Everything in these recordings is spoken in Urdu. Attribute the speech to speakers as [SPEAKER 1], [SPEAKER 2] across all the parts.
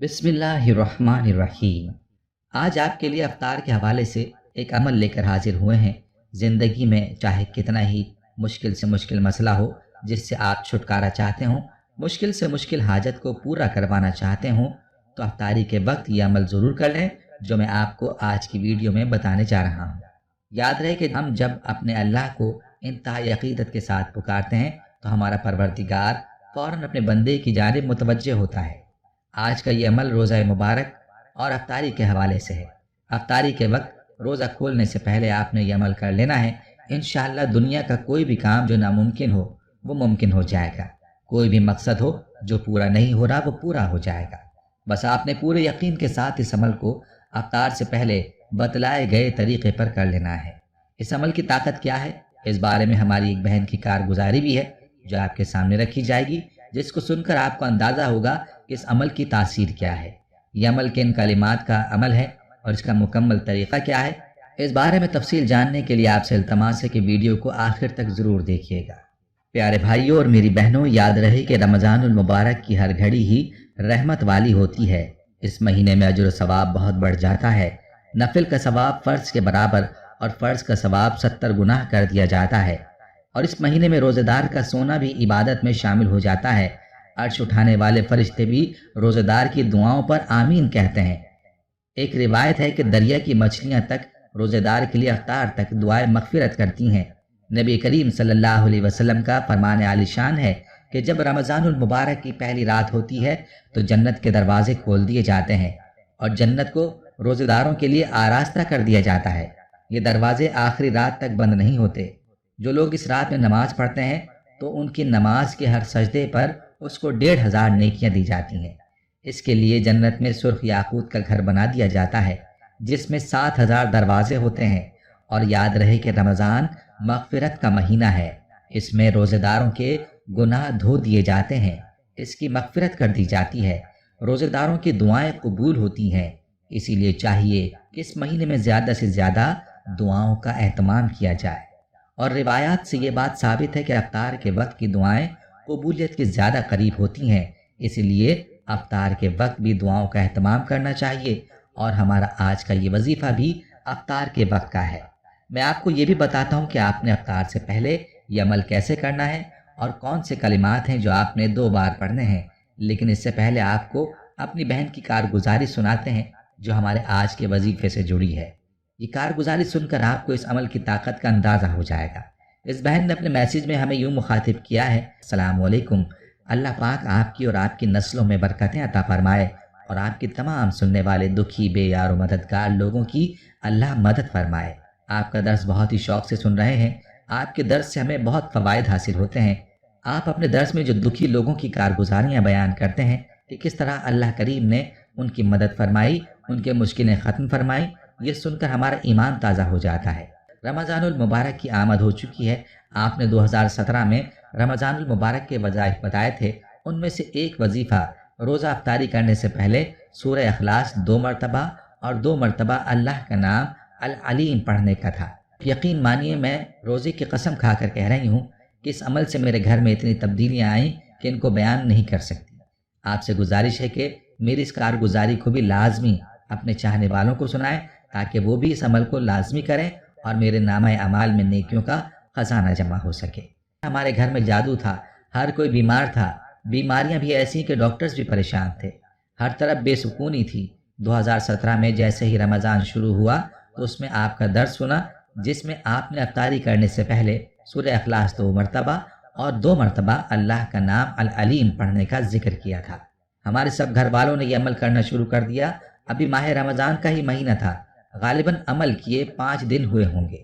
[SPEAKER 1] بسم اللہ الرحمن الرحیم۔ آج آپ کے لیے افطار کے حوالے سے ایک عمل لے کر حاضر ہوئے ہیں۔ زندگی میں چاہے کتنا ہی مشکل سے مشکل مسئلہ ہو جس سے آپ چھٹکارا چاہتے ہوں، مشکل سے مشکل حاجت کو پورا کروانا چاہتے ہوں، تو افطاری کے وقت یہ عمل ضرور کر لیں جو میں آپ کو آج کی ویڈیو میں بتانے جا رہا ہوں۔ یاد رہے کہ ہم جب اپنے اللہ کو انتہائی عقیدت کے ساتھ پکارتے ہیں تو ہمارا پروردگار فوراً اپنے بندے کی جانب متوجہ ہوتا ہے۔ آج کا یہ عمل روزہ مبارک اور افطاری کے حوالے سے ہے۔ افطاری کے وقت روزہ کھولنے سے پہلے آپ نے یہ عمل کر لینا ہے۔ انشاءاللہ دنیا کا کوئی بھی کام جو ناممکن ہو وہ ممکن ہو جائے گا، کوئی بھی مقصد ہو جو پورا نہیں ہو رہا وہ پورا ہو جائے گا۔ بس آپ نے پورے یقین کے ساتھ اس عمل کو افطار سے پہلے بتلائے گئے طریقے پر کر لینا ہے۔ اس عمل کی طاقت کیا ہے، اس بارے میں ہماری ایک بہن کی کارگزاری بھی ہے جو آپ کے سامنے رکھی جائے گی، جس کو سن کر آپ کو اندازہ ہوگا کہ اس عمل کی تاثیر کیا ہے، یہ عمل کن کلمات کا عمل ہے اور اس کا مکمل طریقہ کیا ہے۔ اس بارے میں تفصیل جاننے کے لیے آپ سے التماس ہے کہ ویڈیو کو آخر تک ضرور دیکھیے گا۔ پیارے بھائیوں اور میری بہنوں، یاد رہے کہ رمضان المبارک کی ہر گھڑی ہی رحمت والی ہوتی ہے۔ اس مہینے میں اجر و ثواب بہت بڑھ جاتا ہے۔ نفل کا ثواب فرض کے برابر اور فرض کا ثواب 70 گنا کر دیا جاتا ہے، اور اس مہینے میں روزہ دار کا سونا بھی عبادت میں شامل ہو جاتا ہے۔ عرش اٹھانے والے فرشتے بھی روزہ دار کی دعاؤں پر آمین کہتے ہیں۔ ایک روایت ہے کہ دریا کی مچھلیاں تک روزہ دار کے لیے افطار تک دعائیں مغفرت کرتی ہیں۔ نبی کریم صلی اللہ علیہ وسلم کا فرمان عالی شان ہے کہ جب رمضان المبارک کی پہلی رات ہوتی ہے تو جنت کے دروازے کھول دیے جاتے ہیں اور جنت کو روزہ داروں کے لیے آراستہ کر دیا جاتا ہے۔ یہ دروازے آخری رات تک بند نہیں ہوتے۔ جو لوگ اس رات میں نماز پڑھتے ہیں تو ان کی نماز کے ہر سجدے پر اس کو 1500 نیکیاں دی جاتی ہیں۔ اس کے لیے جنت میں سرخ یاقوت کا گھر بنا دیا جاتا ہے جس میں 7000 دروازے ہوتے ہیں۔ اور یاد رہے کہ رمضان مغفرت کا مہینہ ہے، اس میں روزہ داروں کے گناہ دھو دیے جاتے ہیں، اس کی مغفرت کر دی جاتی ہے، روزہ داروں کی دعائیں قبول ہوتی ہیں۔ اسی لیے چاہیے کہ اس مہینے میں زیادہ سے زیادہ دعاؤں کا اہتمام کیا جائے۔ اور روایات سے یہ بات ثابت ہے کہ افطار کے وقت کی دعائیں قبولیت کے زیادہ قریب ہوتی ہیں، اسی لیے افطار کے وقت بھی دعاؤں کا اہتمام کرنا چاہیے۔ اور ہمارا آج کا یہ وظیفہ بھی افطار کے وقت کا ہے۔ میں آپ کو یہ بھی بتاتا ہوں کہ آپ نے افطار سے پہلے یہ عمل کیسے کرنا ہے اور کون سے کلمات ہیں جو آپ نے 2 بار پڑھنے ہیں، لیکن اس سے پہلے آپ کو اپنی بہن کی کارگزاری سناتے ہیں جو ہمارے آج کے وظیفے سے جڑی ہے۔ یہ کارگزاری سن کر آپ کو اس عمل کی طاقت کا اندازہ ہو جائے گا۔ اس بہن نے اپنے میسیج میں ہمیں یوں مخاطب کیا ہے: السلام علیکم، اللہ پاک آپ کی اور آپ کی نسلوں میں برکتیں عطا فرمائے اور آپ کی تمام سننے والے دکھی بے یار و مددگار لوگوں کی اللہ مدد فرمائے۔ آپ کا درس بہت ہی شوق سے سن رہے ہیں، آپ کے درس سے ہمیں بہت فوائد حاصل ہوتے ہیں۔ آپ اپنے درس میں جو دکھی لوگوں کی کارگزاریاں بیان کرتے ہیں کہ کس طرح اللہ کریم نے ان کی مدد فرمائی، ان کے مشکلیں ختم فرمائی، یہ سن کر ہمارا ایمان تازہ ہو جاتا ہے۔ رمضان المبارک کی آمد ہو چکی ہے۔ آپ نے 2017 میں رمضان المبارک کے وظائف بتائے تھے، ان میں سے ایک وظیفہ روزہ افطاری کرنے سے پہلے سورہ اخلاص 2 مرتبہ اور 2 مرتبہ اللہ کا نام العلیم پڑھنے کا تھا۔ یقین مانیے میں روزے کی قسم کھا کر کہہ رہی ہوں کہ اس عمل سے میرے گھر میں اتنی تبدیلیاں آئیں کہ ان کو بیان نہیں کر سکتی۔ آپ سے گزارش ہے کہ میری اس کارگزاری کو بھی لازمی اپنے چاہنے والوں کو سنائیں تاکہ وہ بھی اس عمل کو لازمی کریں اور میرے نامہ اعمال میں نیکیوں کا خزانہ جمع ہو سکے۔ ہمارے گھر میں جادو تھا، ہر کوئی بیمار تھا، بیماریاں بھی ایسی کہ ڈاکٹرز بھی پریشان تھے، ہر طرف بے سکونی تھی۔ 2017 میں جیسے ہی رمضان شروع ہوا تو اس میں آپ کا درس سنا جس میں آپ نے افطاری کرنے سے پہلے سورہ اخلاص 2 مرتبہ اور 2 مرتبہ اللہ کا نام العلیم پڑھنے کا ذکر کیا تھا۔ ہمارے سب گھر والوں نے یہ عمل کرنا شروع کر دیا۔ ابھی ماہ رمضان کا ہی مہینہ تھا، غالباً عمل کیے 5 دن ہوئے ہوں گے۔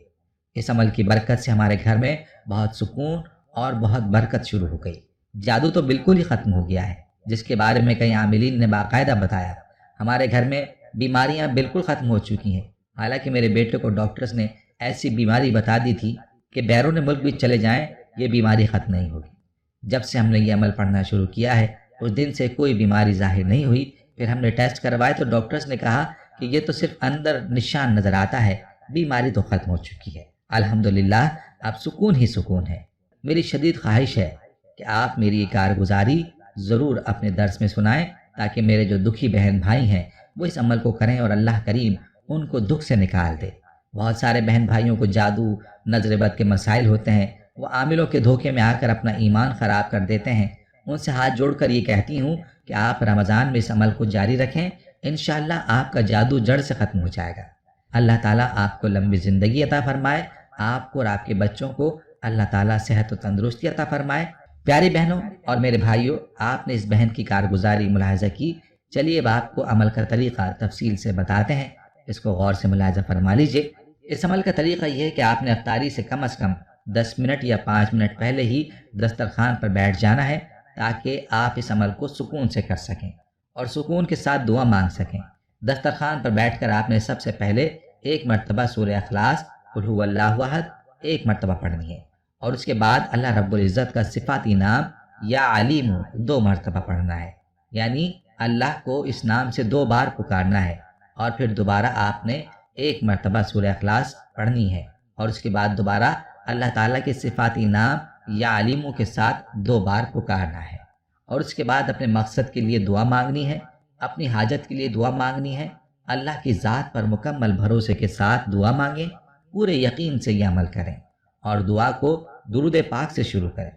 [SPEAKER 1] اس عمل کی برکت سے ہمارے گھر میں بہت سکون اور بہت برکت شروع ہو گئی۔ جادو تو بالکل ہی ختم ہو گیا ہے، جس کے بارے میں کئی عاملین نے باقاعدہ بتایا۔ ہمارے گھر میں بیماریاں بالکل ختم ہو چکی ہیں، حالانکہ میرے بیٹے کو ڈاکٹرز نے ایسی بیماری بتا دی تھی کہ بیرون ملک بھی چلے جائیں یہ بیماری ختم نہیں ہوگی۔ جب سے ہم نے یہ عمل پڑھنا شروع کیا ہے اس دن سے کوئی بیماری ظاہر نہیں ہوئی۔ پھر ہم نے ٹیسٹ کروائے تو ڈاکٹرز نے کہا کہ یہ تو صرف اندر نشان نظر آتا ہے، بیماری تو ختم ہو چکی ہے۔ الحمدللہ اب سکون ہی سکون ہے۔ میری شدید خواہش ہے کہ آپ میری یہ کارگزاری ضرور اپنے درس میں سنائیں تاکہ میرے جو دکھی بہن بھائی ہیں وہ اس عمل کو کریں اور اللہ کریم ان کو دکھ سے نکال دے۔ بہت سارے بہن بھائیوں کو جادو، نظر بد کے مسائل ہوتے ہیں، وہ عاملوں کے دھوکے میں آ کر اپنا ایمان خراب کر دیتے ہیں۔ ان سے ہاتھ جوڑ کر یہ کہتی ہوں کہ آپ رمضان میں اس عمل کو جاری رکھیں، انشاءاللہ آپ کا جادو جڑ سے ختم ہو جائے گا۔ اللہ تعالیٰ آپ کو لمبی زندگی عطا فرمائے، آپ کو اور آپ کے بچوں کو اللہ تعالیٰ صحت و تندرستی عطا فرمائے۔ پیاری بہنوں اور میرے بھائیوں، آپ نے اس بہن کی کارگزاری ملاحظہ کی، چلیے اب آپ کو عمل کا طریقہ تفصیل سے بتاتے ہیں، اس کو غور سے ملاحظہ فرما لیجئے۔ اس عمل کا طریقہ یہ ہے کہ آپ نے افطاری سے کم از کم 10 منٹ یا 5 منٹ پہلے ہی دسترخوان پر بیٹھ جانا ہے، تاکہ آپ اس عمل کو سکون سے کر سکیں اور سکون کے ساتھ دعا مانگ سکیں۔ دسترخوان پر بیٹھ کر آپ نے سب سے پہلے 1 مرتبہ سورہ اخلاص قل هو اللہ احد 1 مرتبہ پڑھنی ہے، اور اس کے بعد اللہ رب العزت کا صفاتی نام یا علیم 2 مرتبہ پڑھنا ہے، یعنی اللہ کو اس نام سے 2 بار پکارنا ہے، اور پھر دوبارہ آپ نے 1 مرتبہ سورہ اخلاص پڑھنی ہے، اور اس کے بعد دوبارہ اللہ تعالیٰ کے صفاتی نام یا علیموں کے ساتھ 2 بار پکارنا ہے، اور اس کے بعد اپنے مقصد کے لیے دعا مانگنی ہے، اپنی حاجت کے لیے دعا مانگنی ہے۔ اللہ کی ذات پر مکمل بھروسے کے ساتھ دعا مانگیں، پورے یقین سے یہ عمل کریں، اور دعا کو درود پاک سے شروع کریں۔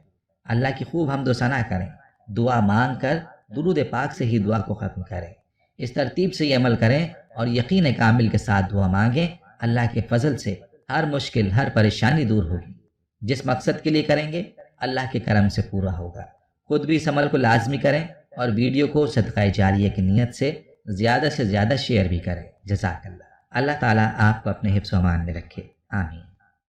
[SPEAKER 1] اللہ کی خوب حمد و ثنا کریں، دعا مانگ کر درود پاک سے ہی دعا کو ختم کریں۔ اس ترتیب سے یہ عمل کریں اور یقین کامل کے ساتھ دعا مانگیں، اللہ کے فضل سے ہر مشکل، ہر پریشانی دور ہوگی۔ جس مقصد کے لیے کریں گے اللہ کے کرم سے پورا ہوگا۔ خود بھی اس عمل کو لازمی کریں اور ویڈیو کو صدقہ جاریہ کی نیت سے زیادہ شیئر بھی کریں۔ جزاک اللہ۔ اللہ تعالیٰ آپ کو اپنے حفظ و امان میں رکھے، آمین۔